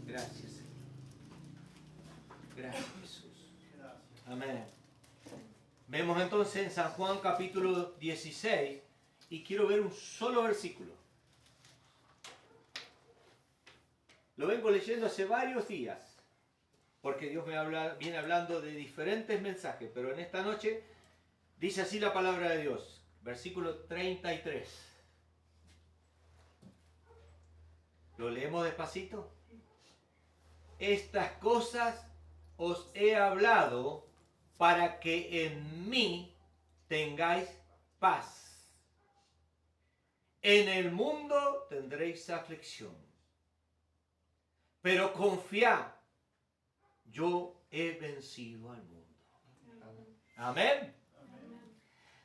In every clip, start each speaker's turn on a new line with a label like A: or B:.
A: Gracias, Señor. Gracias, Jesús. Amén. Vemos entonces en San Juan capítulo 16 y quiero ver un solo versículo. Lo vengo leyendo hace varios días porque Dios viene hablando de diferentes mensajes, pero en esta noche dice así la palabra de Dios, versículo 33. ¿Lo leemos despacito? Estas cosas os he hablado para que en mí tengáis paz. En el mundo tendréis aflicción, pero confiad, yo he vencido al mundo. Amén.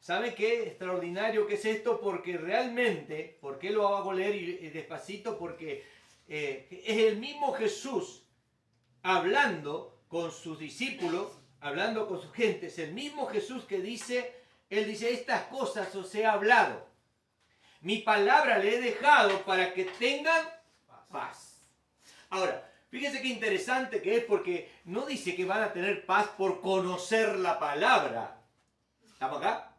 A: ¿Saben qué extraordinario que es esto? Porque realmente, ¿por qué lo hago leer y despacito? Porque es el mismo Jesús hablando con sus discípulos, hablando con su gente. Es el mismo Jesús que dice, Él dice, estas cosas os he hablado. Mi palabra le he dejado para que tengan paz. Ahora, fíjense qué interesante que es porque no dice que van a tener paz por conocer la palabra. ¿Estamos acá?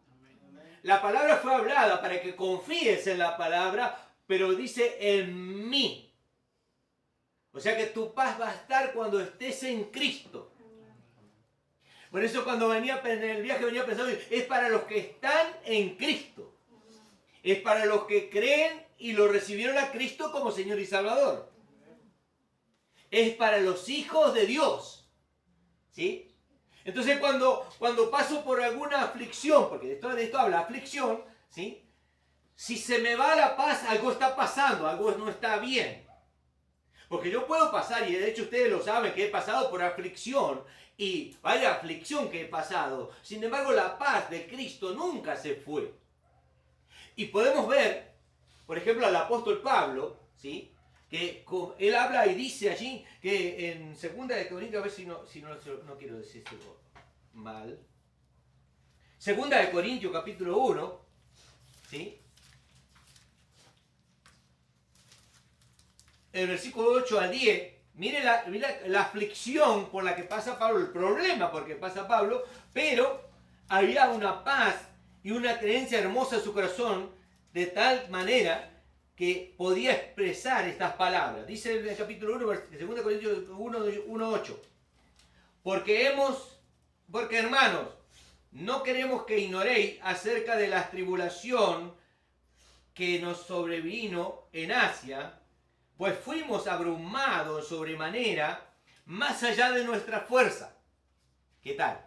A: La palabra fue hablada para que confíes en la palabra, pero dice en mí. O sea que tu paz va a estar cuando estés en Cristo. Por eso cuando venía en el viaje venía pensando, es para los que están en Cristo. Es para los que creen y lo recibieron a Cristo como Señor y Salvador. Es para los hijos de Dios. ¿Sí? Entonces cuando paso por alguna aflicción, porque de esto habla aflicción, ¿sí? Si se me va la paz, algo está pasando, algo no está bien. Porque yo puedo pasar, y de hecho ustedes lo saben, que he pasado por aflicción, y vaya aflicción que he pasado. Sin embargo, la paz de Cristo nunca se fue. Y podemos ver, por ejemplo, al apóstol Pablo, ¿sí? Que él habla y dice allí que en 2 de Corintios, a ver si no quiero decírselo mal. 2 de Corintios capítulo 1, ¿sí? El versículo 8 al 10, mire la aflicción por la que pasa Pablo, el problema por el que pasa Pablo, pero había una paz y una creencia hermosa en su corazón de tal manera que podía expresar estas palabras. Dice en el capítulo 1, 2 Corintios 1, 8. Porque hermanos, no queremos que ignoréis acerca de la tribulación que nos sobrevino en Asia, pues fuimos abrumados sobremanera, más allá de nuestra fuerza. ¿Qué tal?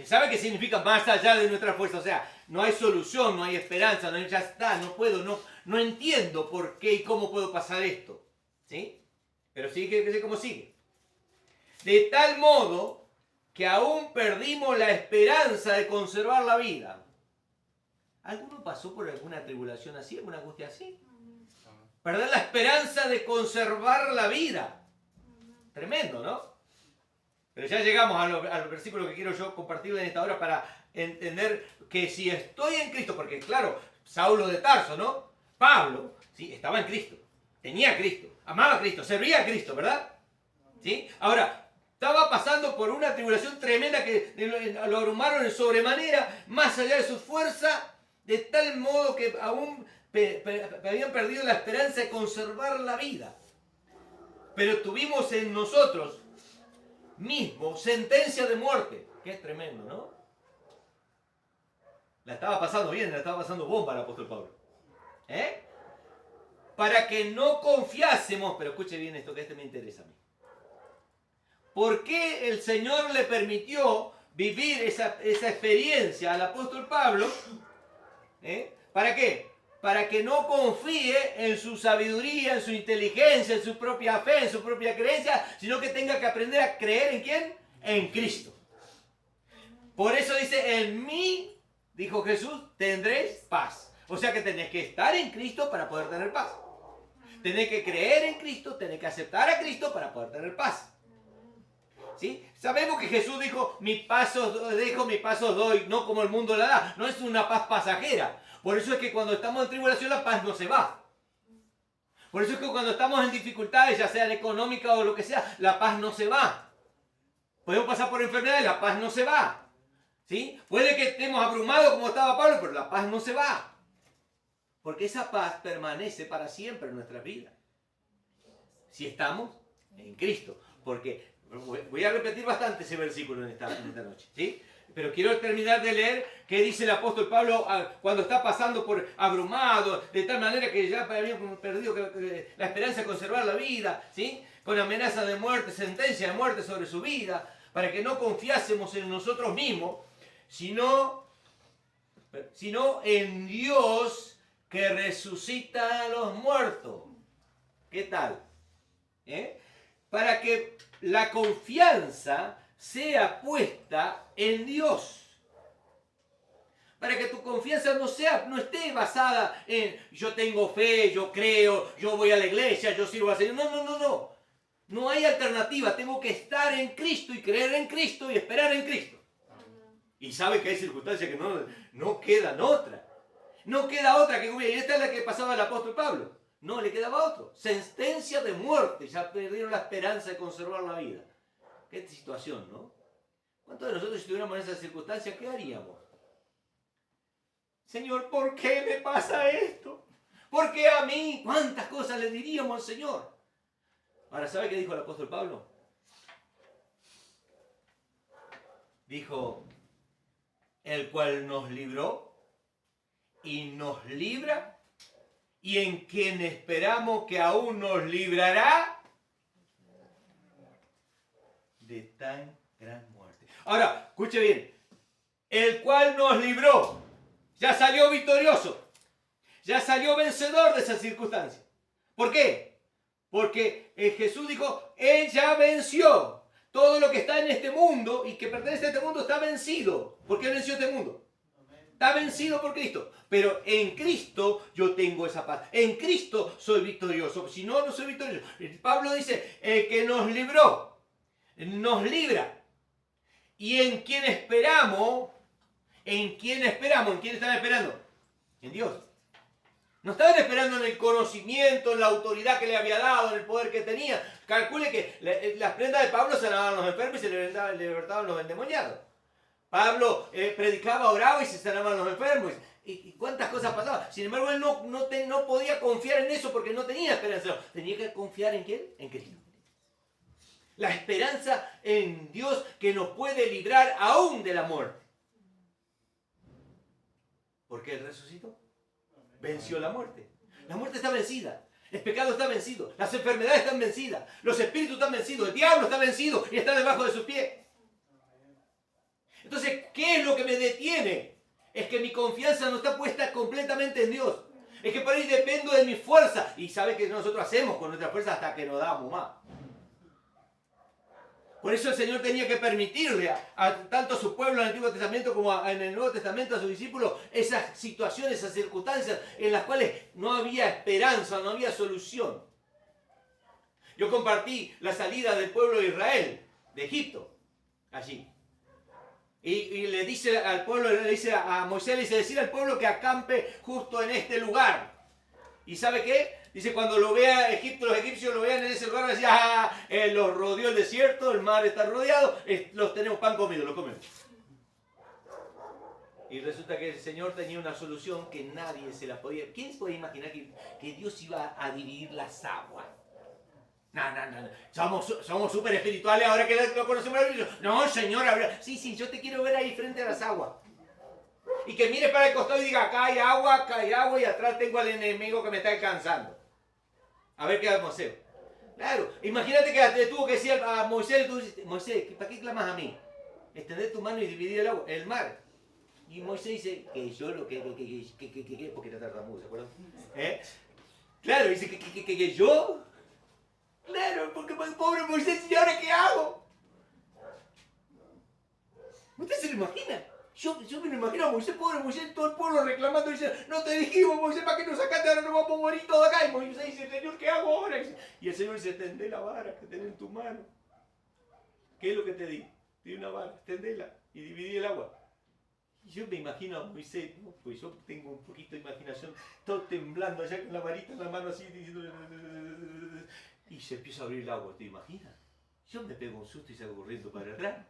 A: ¿Sabe qué significa más allá de nuestra fuerza? O sea, no hay solución, no hay esperanza, no hay, ya está, no puedo, no entiendo por qué y cómo puedo pasar esto. ¿Sí? Pero sigue cómo sigue. De tal modo que aún perdimos la esperanza de conservar la vida. ¿Alguno pasó por alguna tribulación así, alguna angustia así? Perder la esperanza de conservar la vida. Tremendo, ¿no? Pero ya llegamos al versículo que quiero yo compartir en esta hora para entender que si estoy en Cristo, porque claro, Saulo de Tarso, ¿no? Pablo, ¿sí? Estaba en Cristo, tenía a Cristo, amaba a Cristo, servía a Cristo, ¿verdad? ¿Sí? Ahora, estaba pasando por una tribulación tremenda que lo abrumaron en sobremanera, más allá de su fuerza, de tal modo que aún habían perdido la esperanza de conservar la vida. Pero tuvimos en nosotros mismo sentencia de muerte, que es tremendo, ¿no? La estaba pasando bien, la estaba pasando bomba el apóstol Pablo. Para que no confiásemos, pero escuche bien esto, que este me interesa a mí. ¿Por qué el Señor le permitió vivir esa experiencia al apóstol Pablo? ¿Para qué? Para que no confíe en su sabiduría, en su inteligencia, en su propia fe, en su propia creencia, sino que tenga que aprender a creer ¿en quién? En Cristo. Por eso dice, en mí, dijo Jesús, tendréis paz. O sea que tenés que estar en Cristo para poder tener paz. Tenés que creer en Cristo, tenés que aceptar a Cristo para poder tener paz. ¿Sí? Sabemos que Jesús dijo, mi paz os dejo, mi paz os doy, no como el mundo la da. No es una paz pasajera. Por eso es que cuando estamos en tribulación la paz no se va. Por eso es que cuando estamos en dificultades, ya sean económicas o lo que sea, la paz no se va. Podemos pasar por enfermedades, la paz no se va. ¿Sí? Puede que estemos abrumados como estaba Pablo, pero la paz no se va. Porque esa paz permanece para siempre en nuestra vida. Si estamos en Cristo. Porque voy a repetir bastante ese versículo en esta noche. ¿Sí? Pero quiero terminar de leer qué dice el apóstol Pablo cuando está pasando por abrumado, de tal manera que ya había perdido la esperanza de conservar la vida, ¿sí? Con amenaza de muerte, sentencia de muerte sobre su vida, para que no confiásemos en nosotros mismos, sino en Dios que resucita a los muertos. ¿Qué tal? Para que la confianza sea puesta en Dios. Para que tu confianza no esté basada en yo tengo fe, yo creo, yo voy a la iglesia, yo sirvo al Señor. No. No hay alternativa. Tengo que estar en Cristo y creer en Cristo y esperar en Cristo. Y sabe que hay circunstancias que no quedan otra. No queda otra que cumplir. Y esta es la que pasaba el apóstol Pablo. No, le quedaba otro. Sentencia de muerte. Ya perdieron la esperanza de conservar la vida. Qué situación, ¿no? ¿Cuántos de nosotros si estuviéramos en esa circunstancia, qué haríamos? Señor, ¿por qué me pasa esto? ¿Por qué a mí? ¿Cuántas cosas le diríamos al Señor? Ahora, ¿sabe qué dijo el apóstol Pablo? Dijo, el cual nos libró y nos libra, y en quien esperamos que aún nos librará de tan gran muerte. Ahora, escuche bien, el cual nos libró, ya salió victorioso, ya salió vencedor de esa circunstancia. ¿Por qué? Porque Jesús dijo, Él ya venció. Todo lo que está en este mundo y que pertenece a este mundo está vencido. ¿Por qué venció este mundo? Está vencido por Cristo. Pero en Cristo yo tengo esa paz. En Cristo soy victorioso. Si no, no soy victorioso. Pablo dice, el que nos libró, nos libra. Y en quien esperamos, ¿en quién esperamos? ¿En quién están esperando? En Dios. No estaban esperando en el conocimiento, en la autoridad que le había dado, en el poder que tenía. Calcule que las prendas de Pablo sanaban a los enfermos y se le libertaban los endemoniados. Pablo predicaba, oraba y se sanaban los enfermos. ¿Y cuántas cosas pasaban? Sin embargo, él no podía confiar en eso porque no tenía esperanza. Tenía que confiar ¿en quién? En Cristo. La esperanza en Dios que nos puede librar aún de la muerte. Porque Él resucitó. Venció la muerte. La muerte está vencida. El pecado está vencido. Las enfermedades están vencidas. Los espíritus están vencidos. El diablo está vencido y está debajo de sus pies. Entonces, ¿qué es lo que me detiene? Es que mi confianza no está puesta completamente en Dios. Es que por ahí dependo de mi fuerza. Y sabe que nosotros hacemos con nuestra fuerza hasta que nos damos más. Por eso el Señor tenía que permitirle tanto a su pueblo en el Antiguo Testamento como en el Nuevo Testamento a sus discípulos esas situaciones, esas circunstancias en las cuales no había esperanza, no había solución. Yo compartí la salida del pueblo de Israel, de Egipto, allí. Y le dice al pueblo, le dice a Moisés, le dice, decir al pueblo que acampe justo en este lugar. ¿Y sabe qué? Dice, cuando lo vea Egipto, los egipcios lo vean en ese lugar, decían, los rodeó el desierto, el mar está rodeado, los tenemos pan comido, lo comemos. Y resulta que el Señor tenía una solución que nadie se la podía... ¿Quién se podía imaginar que Dios iba a dividir las aguas? No. Somos súper espirituales ahora que lo conocemos. No, Señor, sí, yo te quiero ver ahí frente a las aguas. Y que mire para el costado y diga, acá hay agua y atrás tengo al enemigo que me está alcanzando. A ver qué vamos a hacer. Claro, imagínate que le tuvo que decir a Moisés, Moisés, ¿para qué clamas a mí? Extender tu mano y dividir el mar. Y Moisés dice, que yo lo que porque era tartamudo, ¿se acuerdan? Claro, dice que yo. Claro, porque pobre Moisés, ¿y ahora qué hago? ¿Usted se lo imagina? Yo me lo imagino a Moisés, pobre Moisés, todo el pueblo reclamando, y dice, no te dijimos, Moisés, ¿para qué nos sacaste? Ahora nos vamos a morir todos acá. Y Moisés dice, Señor, ¿qué hago ahora? Y el Señor dice, extendé la vara que tenés en tu mano. ¿Qué es lo que te di? Te di una vara, extendela y dividí el agua. Yo me imagino a Moisés, ¿no? Pues yo tengo un poquito de imaginación, todo temblando allá con la varita en la mano así, diciendo... Y se empieza a abrir el agua, ¿te imaginas? Yo me pego un susto y salgo corriendo para atrás.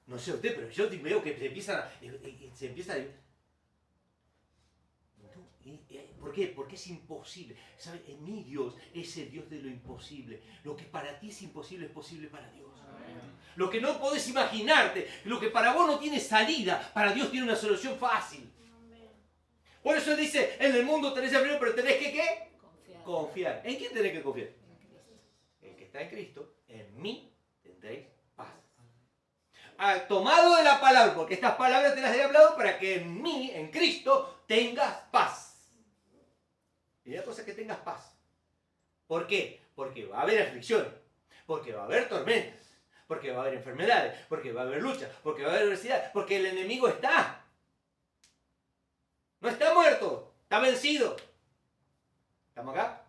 A: No sé usted, pero yo veo que se empieza a... ¿Por qué? Porque es imposible. ¿Sabe? Mi Dios es el Dios de lo imposible. Lo que para ti es imposible es posible para Dios. Lo que no podés imaginarte, lo que para vos no tiene salida, para Dios tiene una solución fácil. Por eso dice, en el mundo tenés aflicción, pero tenés que ¿qué? Confiar. ¿En quién tenés que confiar?
B: En Cristo.
A: El que está en Cristo, en mí tendréis paz. Tomado de la palabra, porque estas palabras te las he hablado para que en mí, en Cristo, tengas paz. Y la cosa es que tengas paz. ¿Por qué? Porque va a haber aflicciones, porque va a haber tormentas, porque va a haber enfermedades, porque va a haber luchas, porque va a haber adversidad, porque el enemigo está. No está muerto, está vencido. ¿Estamos acá?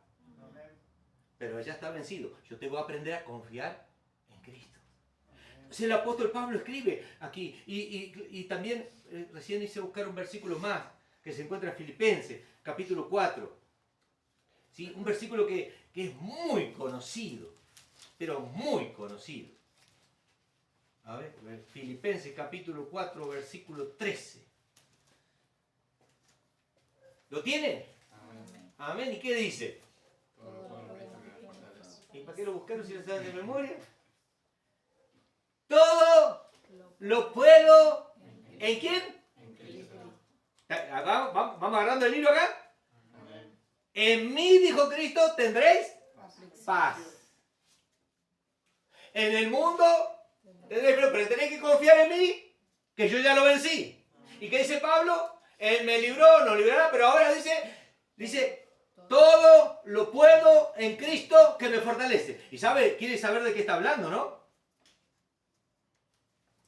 A: Pero ya está vencido. Yo tengo que aprender a confiar en Cristo. Entonces el apóstol Pablo escribe aquí, y también recién hice buscar un versículo más, que se encuentra en Filipenses, capítulo 4. ¿Sí? Un versículo que es muy conocido, pero muy conocido. A ver, Filipenses capítulo 4, versículo 13. ¿Lo tienen?
B: Amén.
A: Amén. ¿Y qué dice? ¿Y para qué lo buscaron si lo saben de memoria? Todo lo puedo. ¿En quién?
B: En Cristo.
A: Vamos agarrando el hilo acá. En mí, dijo Cristo, tendréis paz. En el mundo tendréis frío, pero tenéis que confiar en mí, que yo ya lo vencí. ¿Y qué dice Pablo? Él me libró, nos librará, pero ahora dice, todo lo puedo en Cristo que me fortalece. ¿Y quiere saber de qué está hablando, no?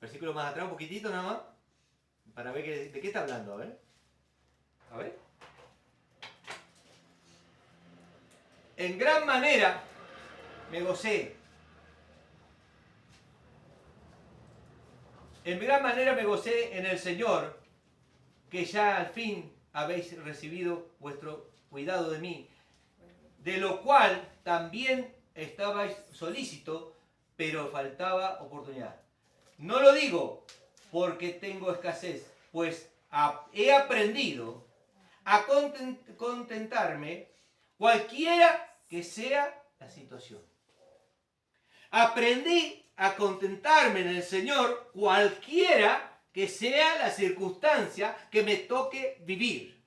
A: Versículo más atrás, un poquitito nada más, para ver de qué está hablando, a ver. A ver. En gran manera me gocé. En gran manera me gocé en el Señor, que ya al fin habéis recibido vuestro cuidado de mí, de lo cual también estabais solícito, pero faltaba oportunidad. No lo digo porque tengo escasez, pues he aprendido a contentarme cualquiera que sea la situación. Aprendí a contentarme en el Señor cualquiera que sea la circunstancia que me toque vivir.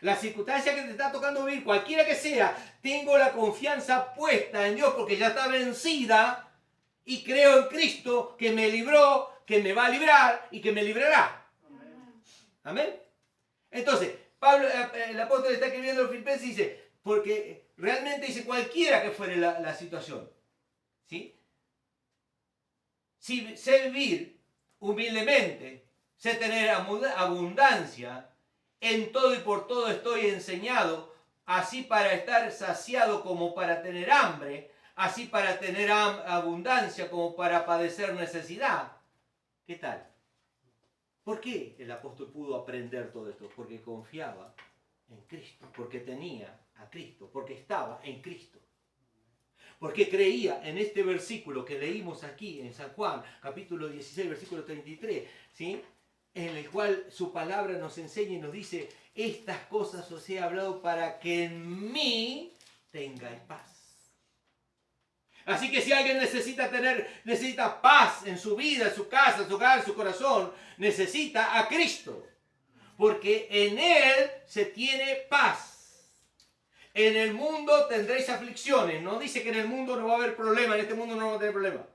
A: La circunstancia que te está tocando vivir, cualquiera que sea, tengo la confianza puesta en Dios porque ya está vencida y creo en Cristo que me libró, que me va a librar y que me librará. Amén. Entonces, Pablo, el apóstol está escribiendo en Filipenses y dice, porque realmente dice cualquiera que fuere la situación. ¿Sí? Si sé vivir humildemente, sé tener abundancia, en todo y por todo estoy enseñado, así para estar saciado como para tener hambre, así para tener abundancia como para padecer necesidad. ¿Qué tal? ¿Por qué el apóstol pudo aprender todo esto? Porque confiaba en Cristo, porque tenía a Cristo, porque estaba en Cristo. Porque creía en este versículo que leímos aquí en San Juan, capítulo 16, versículo 33, ¿sí? En el cual su palabra nos enseña y nos dice, estas cosas os he hablado para que en mí tengáis paz. Así que si alguien necesita paz en su vida, en su casa, en su hogar, en su corazón, necesita a Cristo. Porque en Él se tiene paz. En el mundo tendréis aflicciones. No dice que en el mundo no va a haber problemas, en este mundo no vamos a tener problemas.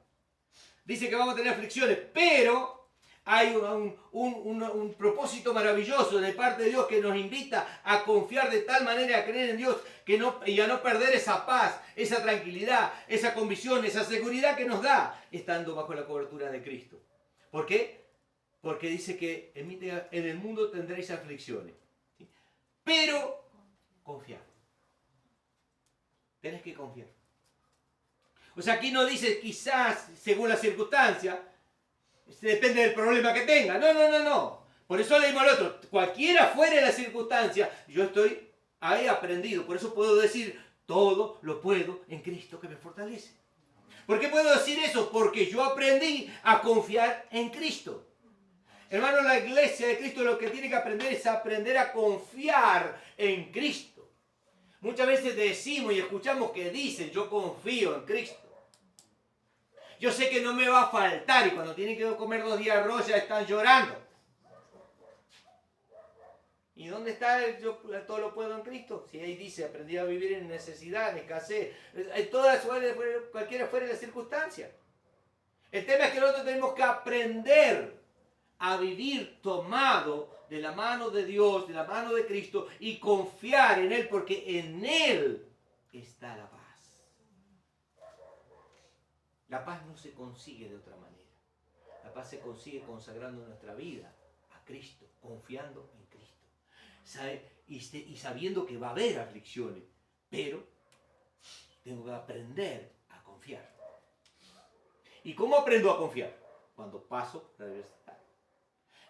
A: Dice que vamos a tener aflicciones, pero hay un propósito maravilloso de parte de Dios que nos invita a confiar de tal manera, a creer en Dios y a no perder esa paz, esa tranquilidad, esa convicción, esa seguridad que nos da estando bajo la cobertura de Cristo. ¿Por qué? Porque dice que en el mundo tendréis aflicciones, ¿sí? Pero confiad. Tenés que confiar. O sea, aquí no dice quizás según la circunstancia, depende del problema que tenga. No. Por eso le digo al otro, cualquiera fuera la circunstancia, yo he aprendido. Por eso puedo decir, todo lo puedo en Cristo que me fortalece. ¿Por qué puedo decir eso? Porque yo aprendí a confiar en Cristo. Hermano, la iglesia de Cristo lo que tiene que aprender es aprender a confiar en Cristo. Muchas veces decimos y escuchamos que dicen, yo confío en Cristo. Yo sé que no me va a faltar, y cuando tienen que comer 2 días de arroz ya están llorando. ¿Y dónde está el yo todo lo puedo en Cristo? Si ahí dice, aprendí a vivir en necesidad, en escasez, cualquiera fuera la circunstancia. El tema es que nosotros tenemos que aprender a vivir tomado de la mano de Dios, de la mano de Cristo, y confiar en Él, porque en Él está la paz. La paz no se consigue de otra manera. La paz se consigue consagrando nuestra vida a Cristo, confiando en Cristo. Y sabiendo que va a haber aflicciones, pero tengo que aprender a confiar. ¿Y cómo aprendo a confiar? Cuando paso la adversidad.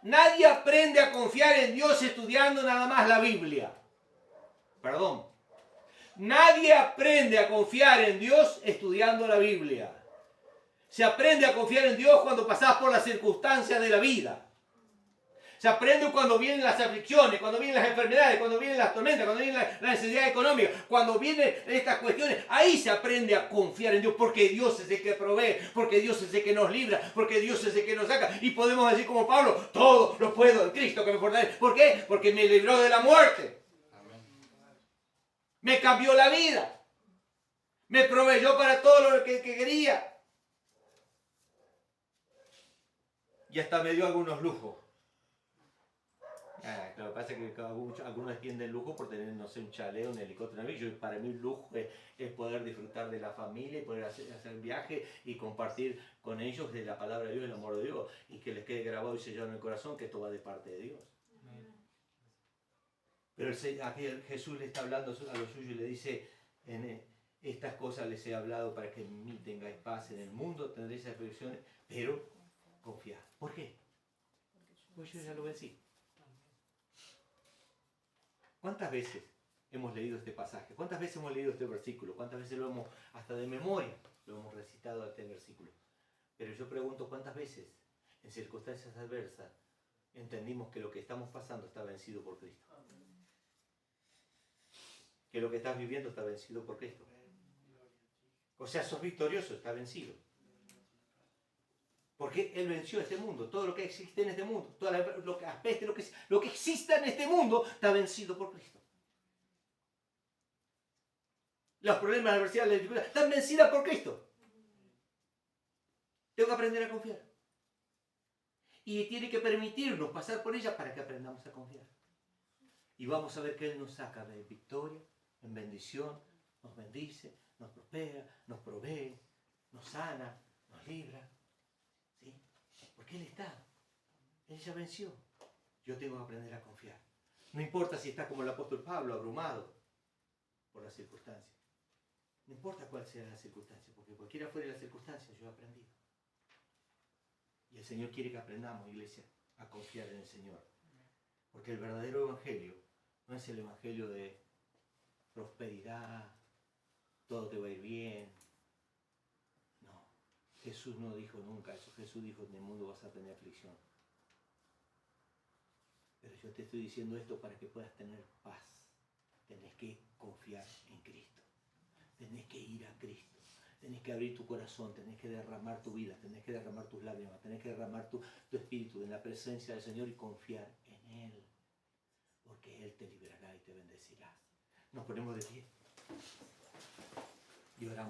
A: Nadie aprende a confiar en Dios estudiando nada más la Biblia. Perdón. Nadie aprende a confiar en Dios estudiando la Biblia. Se aprende a confiar en Dios cuando pasás por las circunstancias de la vida. Se aprende cuando vienen las aflicciones, cuando vienen las enfermedades, cuando vienen las tormentas, cuando viene la necesidad económica, cuando vienen estas cuestiones. Ahí se aprende a confiar en Dios, porque Dios es el que provee, porque Dios es el que nos libra, porque Dios es el que nos saca. Y podemos decir como Pablo, todo lo puedo en Cristo que me fortalece. ¿Por qué? Porque me libró de la muerte. Me cambió la vida. Me proveyó para todo lo que quería. Y hasta me dio algunos lujos. Lo que pasa es que algunos entienden lujo por tener, no sé, un chalet, un helicóptero, un avión. Para mí lujo es poder disfrutar de la familia y poder hacer viaje y compartir con ellos de la palabra de Dios, el amor de Dios, y que les quede grabado y sellado en el corazón que esto va de parte de Dios. Pero aquí Jesús le está hablando a los suyos y le dice, estas cosas les he hablado para que en mí tengáis paz. En el mundo tendréis aflicciones, pero confiad. ¿Por qué? Pues yo ya lo vencí. ¿Cuántas veces hemos leído este pasaje? ¿Cuántas veces hemos leído este versículo? ¿Cuántas veces lo hemos, hasta de memoria, lo hemos recitado a este versículo? Pero yo pregunto, ¿cuántas veces en circunstancias adversas entendimos que lo que estamos pasando está vencido por Cristo? Que lo que estás viviendo está vencido por Cristo. O sea, sos victorioso, está vencido. Porque Él venció este mundo. Todo lo que existe en este mundo, lo que exista en este mundo, está vencido por Cristo. Los problemas, la adversidad, la dificultad, están vencidas por Cristo. Tengo que aprender a confiar. Y tiene que permitirnos pasar por ella para que aprendamos a confiar. Y vamos a ver que Él nos saca de victoria, en bendición, nos bendice, nos prospera, nos provee, nos sana, nos libra. ¿Sí? Porque Él está. Él ya venció. Yo tengo que aprender a confiar. No importa si estás como el apóstol Pablo, abrumado por las circunstancias. No importa cuál sea la circunstancia, porque cualquiera fuera la circunstancia, yo he aprendido. Y el Señor quiere que aprendamos, iglesia, a confiar en el Señor. Porque el verdadero evangelio no es el evangelio de prosperidad, todo te va a ir bien. No, Jesús no dijo nunca eso. Jesús dijo, en el mundo vas a tener aflicción. Pero yo te estoy diciendo esto para que puedas tener paz. Tenés que confiar en Cristo. Tenés que ir a Cristo. Tenés que abrir tu corazón, tenés que derramar tu vida, tenés que derramar tus lágrimas, tenés que derramar tu espíritu en la presencia del Señor y confiar en Él. Porque Él te liberará y te bendecirá. Nos ponemos de pie y oramos.